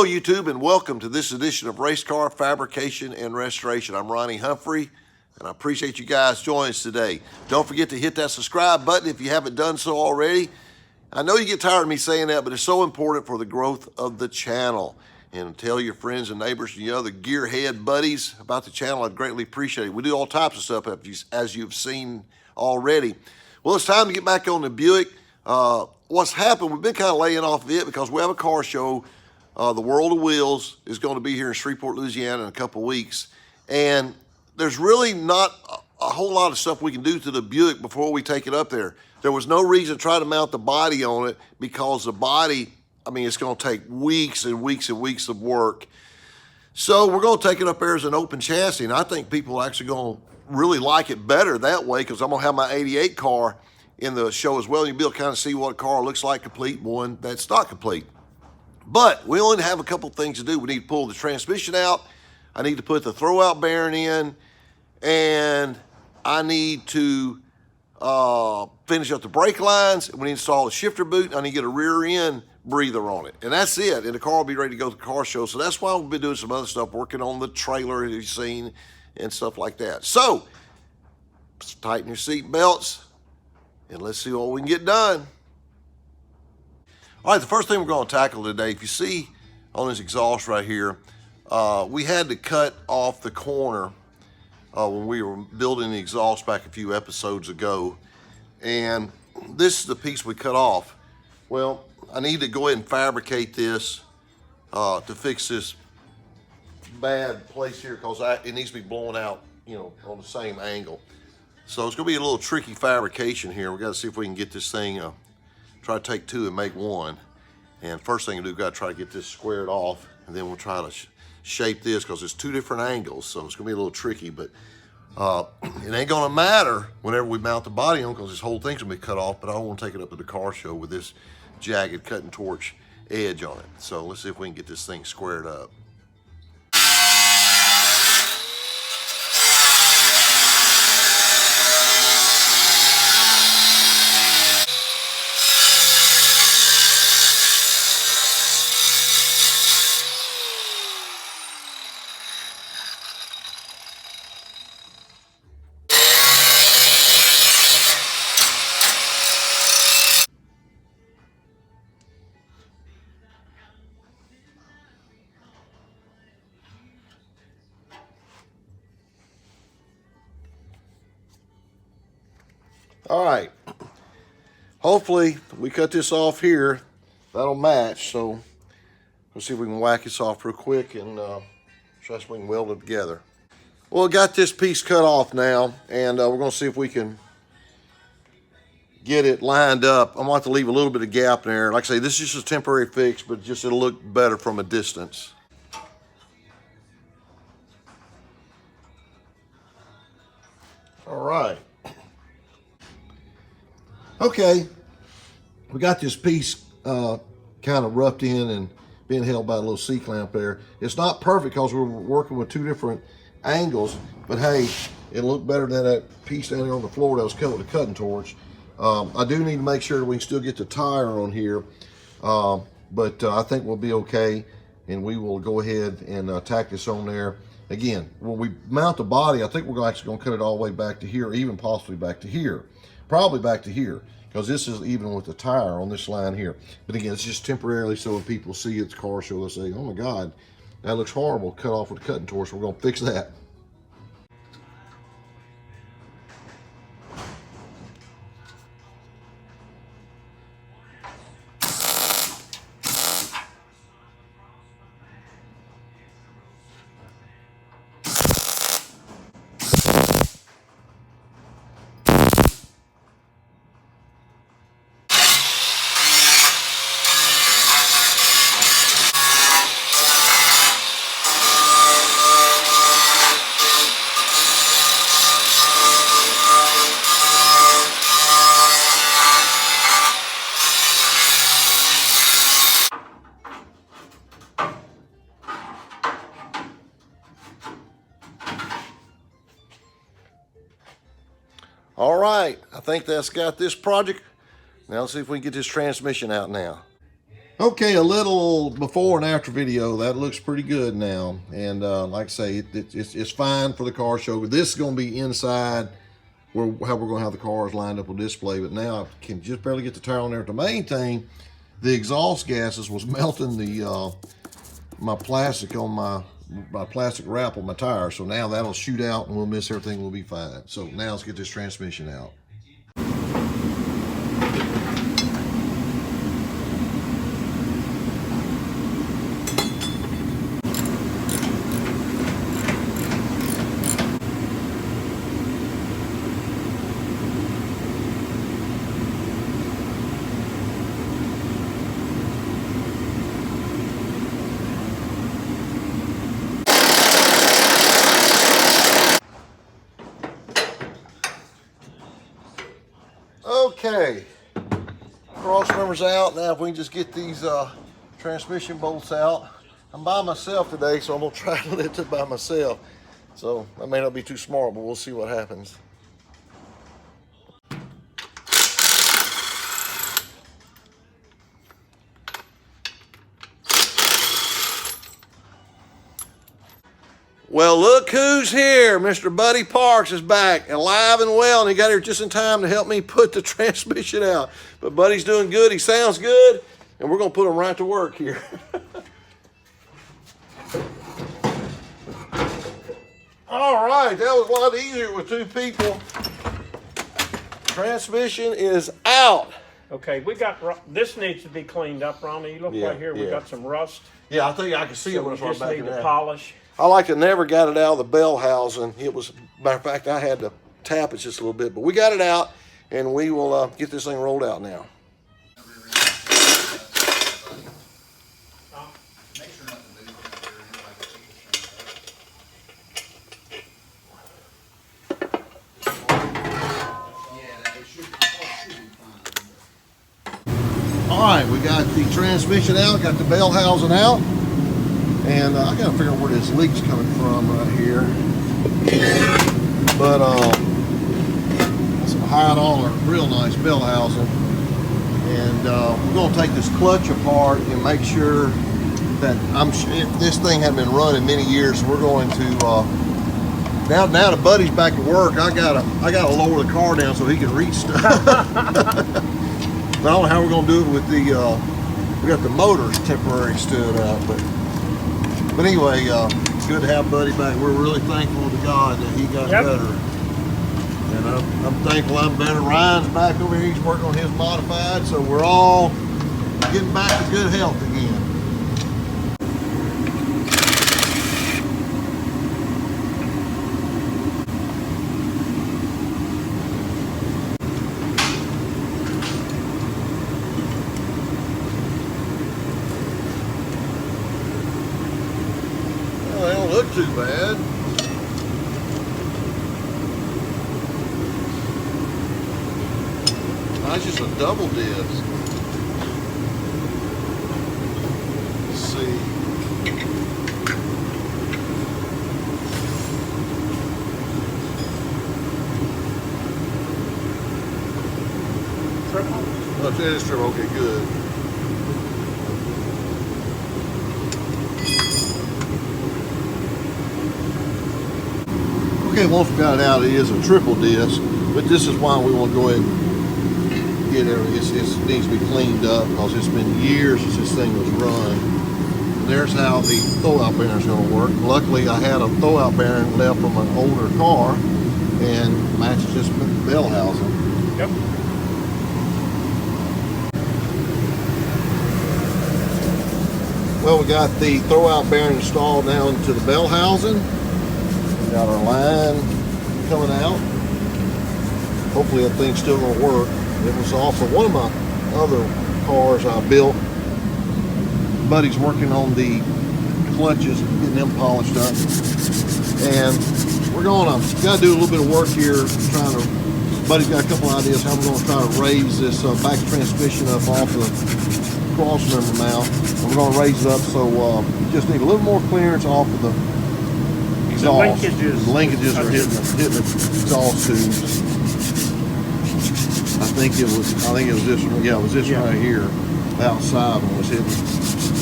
Hello YouTube and welcome to this edition of Race Car Fabrication and Restoration. I'm Ronnie Humphrey and I appreciate you guys joining us today. Don't forget to hit that subscribe button if you haven't done so already. I know you get tired of me saying that, but it's so important for the growth of the channel. And tell your friends and neighbors and your other gearhead buddies about the channel. I'd greatly appreciate it. We do all types of stuff as you've seen already. Well, it's time to get back on the Buick. What's happened, we've been kind of laying off of it because we have a car show. The World of Wheels is going to be here in Shreveport, Louisiana in a couple of weeks. And there's really not a whole lot of stuff we can do to the Buick before we take it up there. There was no reason to try to mount the body on it because the body, I mean, it's going to take weeks and weeks and weeks of work. So we're going to take it up there as an open chassis. And I think people are actually going to really like it better that way because I'm going to have my 88 car in the show as well. You'll be able to kind of see what a car looks like complete, one that's not complete. But we only have a couple things to do. We need to pull the transmission out. I need to put the throwout bearing in. And I need to finish up the brake lines. We need to install a shifter boot. I need to get a rear end breather on it. And that's it. And the car will be ready to go to the car show. So that's why we've been doing some other stuff, working on the trailer you've seen and stuff like that. So tighten your seat belts and let's see what we can get done. All right, the first thing we're going to tackle today, if you see on this exhaust right here, we had to cut off the corner when we were building the exhaust back a few episodes ago. And this is the piece we cut off. Well, I need to go ahead and fabricate this to fix this bad place here because it needs to be blown out, you know, on the same angle. So it's going to be a little tricky fabrication here. We got to see if we can get this thing try to take two and make one. And first thing to do, we've got to try to get this squared off, and then we'll try to shape this because it's two different angles, so it's gonna be a little tricky, but it ain't gonna matter whenever we mount the body on because this whole thing's gonna be cut off, but I don't want to take it up to the car show with this jagged cutting torch edge on it. So let's see if we can get this thing squared up. All right, hopefully we cut this off here. That'll match, so let's see if we can whack this off real quick and try so we can weld it together. Well, I got this piece cut off now, and we're gonna see if we can get it lined up. I'm gonna have to leave a little bit of gap there. Like I say, this is just a temporary fix, but just it'll look better from a distance. All right. Okay, we got this piece kind of roughed in and being held by a little C-clamp there. It's not perfect because we're working with two different angles, but hey, it'll look better than that piece down there on the floor that was cut with a cutting torch. I do need to make sure that we can still get the tire on here, but I think we'll be okay, and we will go ahead and tack this on there. Again, when we mount the body, I think we're actually going to cut it all the way back to here, even possibly back to here. Probably back to here, because this is even with the tire on this line here. But again, it's just temporarily so when people see it's car show, they'll say, oh my God, that looks horrible, cut off with a cutting torch. We're gonna fix that. All right, I think that's got this project. Now let's see if we can get this transmission out now. Okay, a little before and after video. That looks pretty good now. And like I say, it's fine for the car show. This is going to be inside how we're going to have the cars lined up on display. But now I can just barely get the tire on there. The main thing, the exhaust gases was melting the my plastic on my plastic wrap on my tire. So now that'll shoot out and we'll miss everything. We'll be fine. So now let's get this transmission out. Okay, cross members out. Now if we can just get these transmission bolts out. I'm by myself today, so I'm gonna try to lift it by myself. So I may not be too smart, but we'll see what happens. Well, look who's here. Mr. Buddy Parks is back, alive and well, and he got here just in time to help me put the transmission out. But Buddy's doing good. He sounds good, and we're going to put him right to work here. All right, that was a lot easier with two people. Transmission is out. Okay, we got, this needs to be cleaned up, Ronnie. You look right here, we got some rust. Yeah, I think I can see So it when we it's right just back need in to there. polish. I like to never got it out of the bell housing. It was, matter of fact, I had to tap it just a little bit, but we got it out, and we will get this thing rolled out now. All right, we got the transmission out, got the bell housing out, and I gotta figure out where this leak's coming from right here. But some $100 real nice bell housing, and we're gonna take this clutch apart and make sure that this thing hadn't been running many years. So we're going to now the Buddy's back at work. I gotta lower the car down so he can reach stuff. I don't know how we're gonna do it with the we got the motors temporarily stood up, but anyway, it's good to have Buddy back. We're really thankful to God that he got better, and I'm thankful I'm better. Ryan's back over here; he's working on his modified, so we're all getting back to good health again. They don't look too bad. That's just a double disc. Let's see. Triple? Oh, it is triple. Okay, good. Okay, once we got it out, it is a triple disc, but this is why we want to go ahead and get everything. It needs to be cleaned up because it's been years since this thing was run. And there's how the throwout bearing is going to work. Luckily, I had a throwout bearing left from an older car and matches this bell housing. Yep. Well, we got the throwout bearing installed now into the bell housing. Got our line coming out. Hopefully that thing's still going to work. It was also one of my other cars I built. Buddy's working on the clutches, getting them polished up. And we're got to do a little bit of work here trying to, Buddy's got a couple ideas how we're going to try to raise this back transmission up off the cross member mount. And we're going to raise it up so we just need a little more clearance off of the exhaust. The linkages are hitting the exhaust tubes. I think it was this one. Yeah, it was this one right here. outside when it was hitting.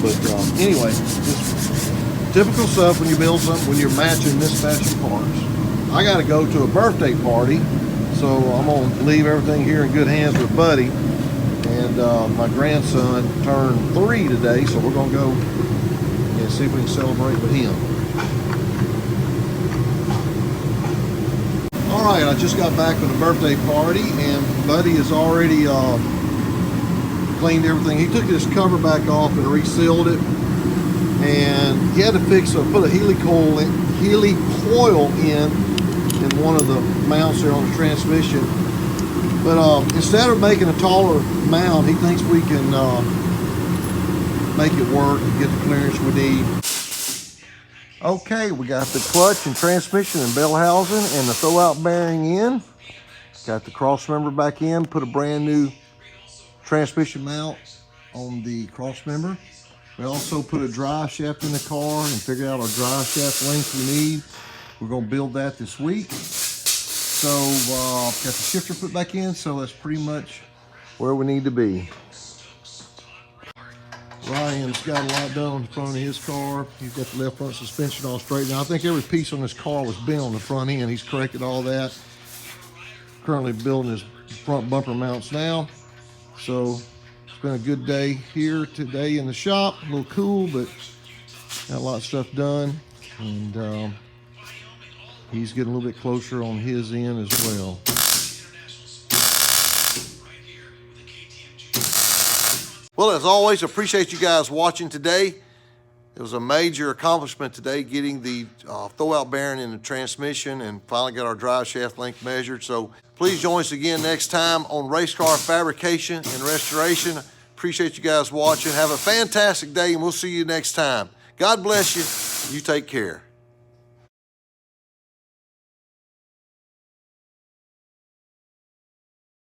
But anyway, just typical stuff when you build something, when you're matching mismatching parts. I got to go to a birthday party, so I'm going to leave everything here in good hands with Buddy. And my grandson turned 3 today, so we're going to go and see if we can celebrate with him. All right, I just got back from the birthday party, and Buddy has already cleaned everything. He took his cover back off and resealed it, and he had to put a helicoil in one of the mounts there on the transmission. But instead of making a taller mount, he thinks we can make it work and get the clearance we need. Okay, we got the clutch and transmission and bell housing and the throwout bearing in. Got the cross member back in, put a brand new transmission mount on the cross member. We also put a drive shaft in the car and figured out our drive shaft length we need. We're going to build that this week. So got the shifter put back in, so that's pretty much where we need to be. Ryan's got a lot done on the front of his car. He's got the left front suspension all straight. Now I think every piece on this car was bent on the front end. He's corrected all that. Currently building his front bumper mounts now. So it's been a good day here today in the shop. A little cool, but got a lot of stuff done. And he's getting a little bit closer on his end as well. Well, as always, appreciate you guys watching today. It was a major accomplishment today, getting the throwout bearing in the transmission and finally got our drive shaft length measured. So please join us again next time on Race Car Fabrication and Restoration. Appreciate you guys watching. Have a fantastic day, and we'll see you next time. God bless you. You take care.